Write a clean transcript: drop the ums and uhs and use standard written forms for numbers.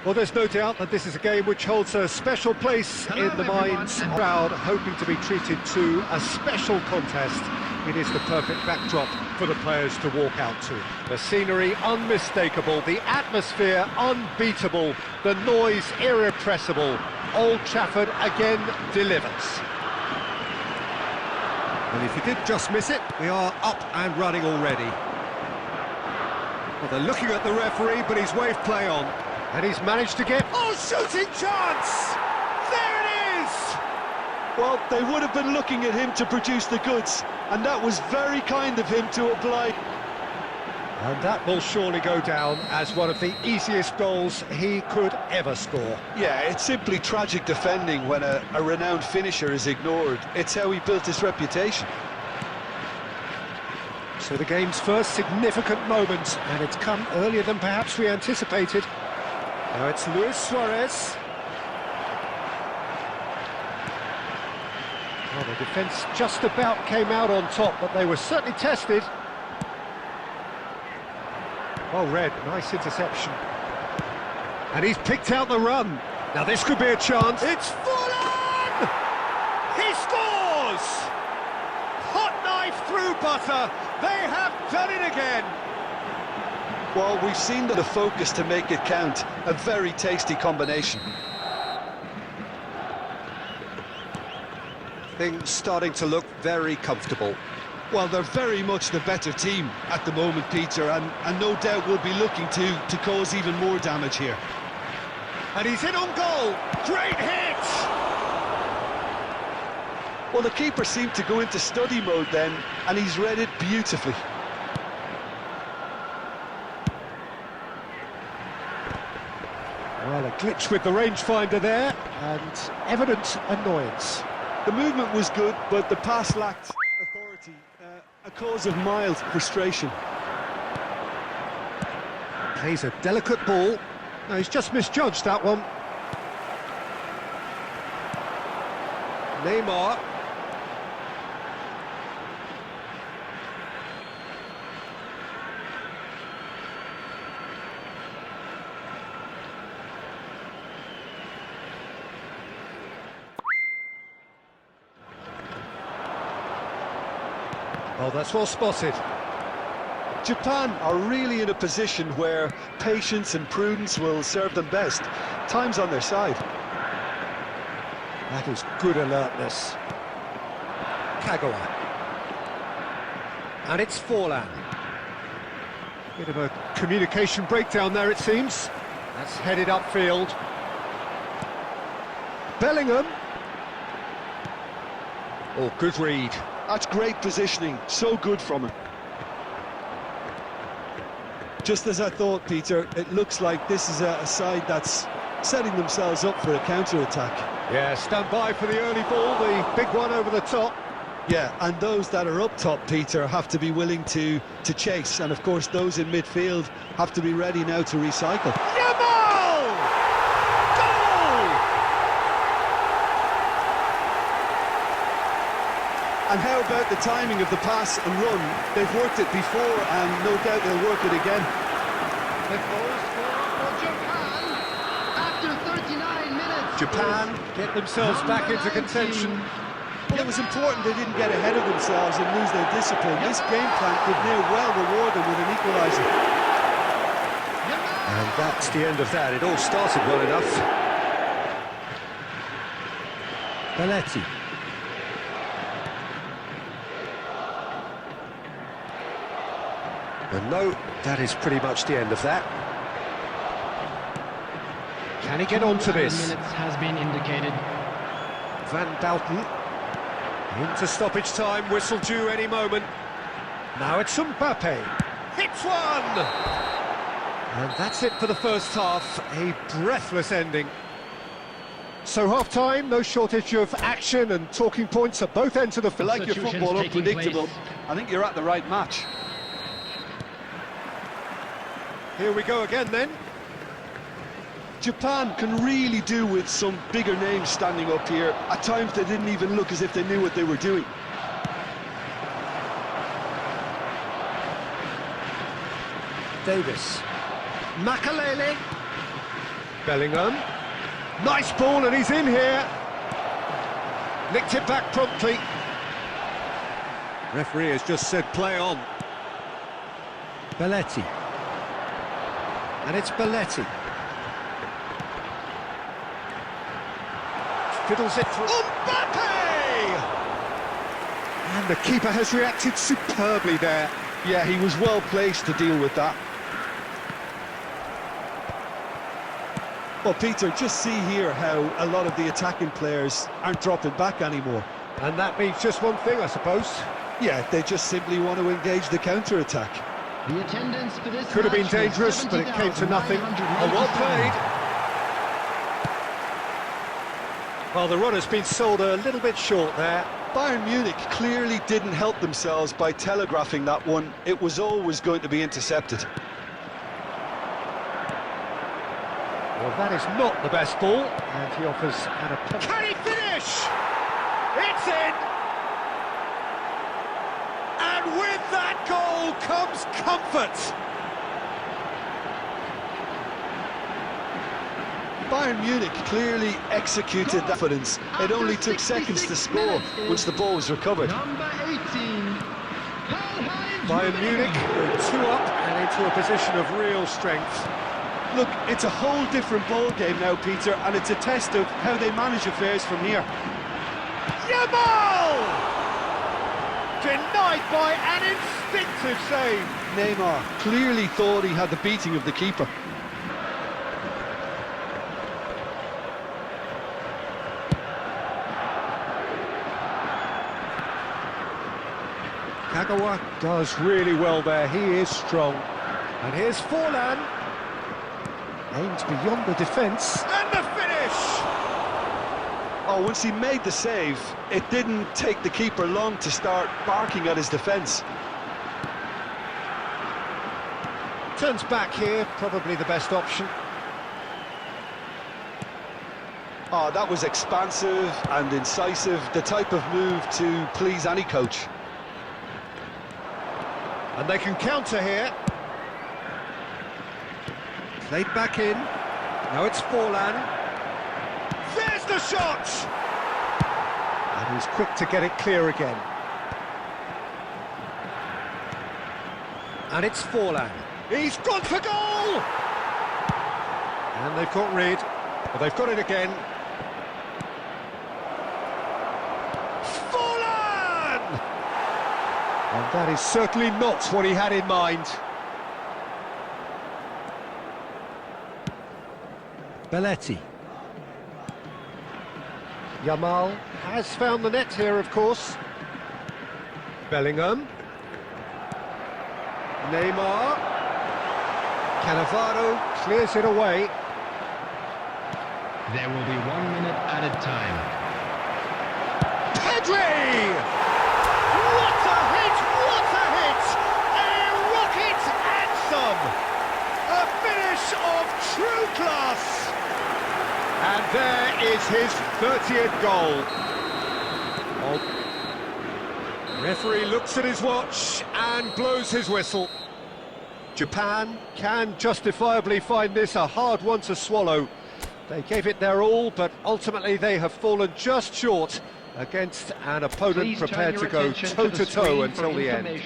Well, there's no doubt that this is a game which holds a special place in the minds of the crowd, hoping to be treated to a special contest. It is the perfect backdrop for the players to walk out to. The scenery unmistakable, the atmosphere unbeatable, the noise irrepressible. Old Trafford again delivers. And if you did just miss it, we are up and running already. Well, they're looking at the referee, but he's waved play on. And he's managed to get... Oh, shooting chance! There it is! Well, they would have been looking at him to produce the goods, and that was very kind of him to oblige. And that will surely go down as one of the easiest goals he could ever score. Yeah, it's simply tragic defending when a renowned finisher is ignored. It's how he built his reputation. So the game's first significant moment, and it's come earlier than perhaps we anticipated. Now it's Luis Suarez. Well, the defence just about came out on top, but they were certainly tested. Well read, nice interception. And he's picked out the run. Now this could be a chance. It's Fulham! He scores! Hot knife through butter. They have done it again. Well, we've seen the focus to make it count. A very tasty combination. Things starting to look very comfortable. Well, they're very much the better team at the moment, Peter, and no doubt will be looking to cause even more damage here. And he's in on goal. Great hit! Well, the keeper seemed to go into study mode then, and he's read it beautifully. Well, a glitch with the rangefinder there, and evident annoyance. The movement was good, but the pass lacked authority, a cause of mild frustration. Plays a delicate ball. No, he's just misjudged that one. Neymar. Oh, that's well spotted. Japan are really in a position where patience and prudence will serve them best. Time's on their side. That is good alertness. Kagawa. And it's Forlan. Bit of a communication breakdown there, it seems. That's headed upfield. Bellingham. Oh, good read. That's great positioning, so good from him. Just as I thought, Peter, it looks like this is a side that's setting themselves up for a counter-attack. Yeah, stand by for the early ball, the big one over the top. Yeah, and those that are up top, Peter, have to be willing to chase, and of course those in midfield have to be ready now to recycle. Yamal! Goal! And how about the timing of the pass and run? They've worked it before, and no doubt they'll work it again. The goal for Japan after 39 minutes. Japan get themselves back into contention. Well, it was important they didn't get ahead of themselves and lose their discipline. This game plan could near well reward them with an equaliser. And that's the end of that. It all started well enough. Belletti. And no, that is pretty much the end of that. Can he get onto this? Minutes has been indicated. Van Bouten. Into stoppage time, whistle due any moment. Now it's Mbappe. Hits one! And that's it for the first half. A breathless ending. So half-time, no shortage of action and talking points at both ends of the field. Like your football unpredictable, I think you're at the right match. Here we go again then. Japan can really do with some bigger names standing up here. At times they didn't even look as if they knew what they were doing. Davis. Makalele. Bellingham. Nice ball, and he's in here. Nicked it back promptly. Referee has just said play on. Belletti. And it's Belletti. Fiddles it through. Mbappe! And the keeper has reacted superbly there. Yeah, he was well placed to deal with that. Well, Peter, just see here how a lot of the attacking players aren't dropping back anymore. And that means just one thing, I suppose. Yeah, they just simply want to engage the counter-attack. The attendance for this Could have been match was dangerous, but it came to nothing. Oh, well played. Well, the run has been sold a little bit short there. Bayern Munich clearly didn't help themselves by telegraphing that one. It was always going to be intercepted. Well, that is not the best ball, and he offers an apology. Can he finish? It's in! And with that goal comes comfort. Bayern Munich clearly executed that confidence. It only took seconds to score once the ball was recovered. Number 18. Bayern Munich go 2 up and into a position of real strength. Look, it's a whole different ball game now, Peter, and it's a test of how they manage affairs from here. Yamal! Denied by an instinctive save. Neymar clearly thought he had the beating of the keeper. Kagawa does really well there, he is strong. And here's Forlan. Aimed beyond the defence. And the finish! Oh, once he made the save, it didn't take the keeper long to start barking at his defence. Turns back here, probably the best option. Oh, that was expansive and incisive, the type of move to please any coach. And they can counter here. Played back in. Now it's Forlan. There's the shot! And he's quick to get it clear again. And it's Forlan. He's gone for goal! And they've got rid, but they've got it again. Forlan! And that is certainly not what he had in mind. Belletti. Yamal has found the net here, of course. Bellingham. Neymar. Cannavaro clears it away. There will be 1 minute added time. Pedri! What a hit! What a hit! A rocket and some! A finish of true class! And there is his 30th goal. Oh. Referee looks at his watch and blows his whistle. Japan can justifiably find this a hard one to swallow. They gave it their all, but ultimately they have fallen just short against an opponent prepared to go toe-to-toe until the end.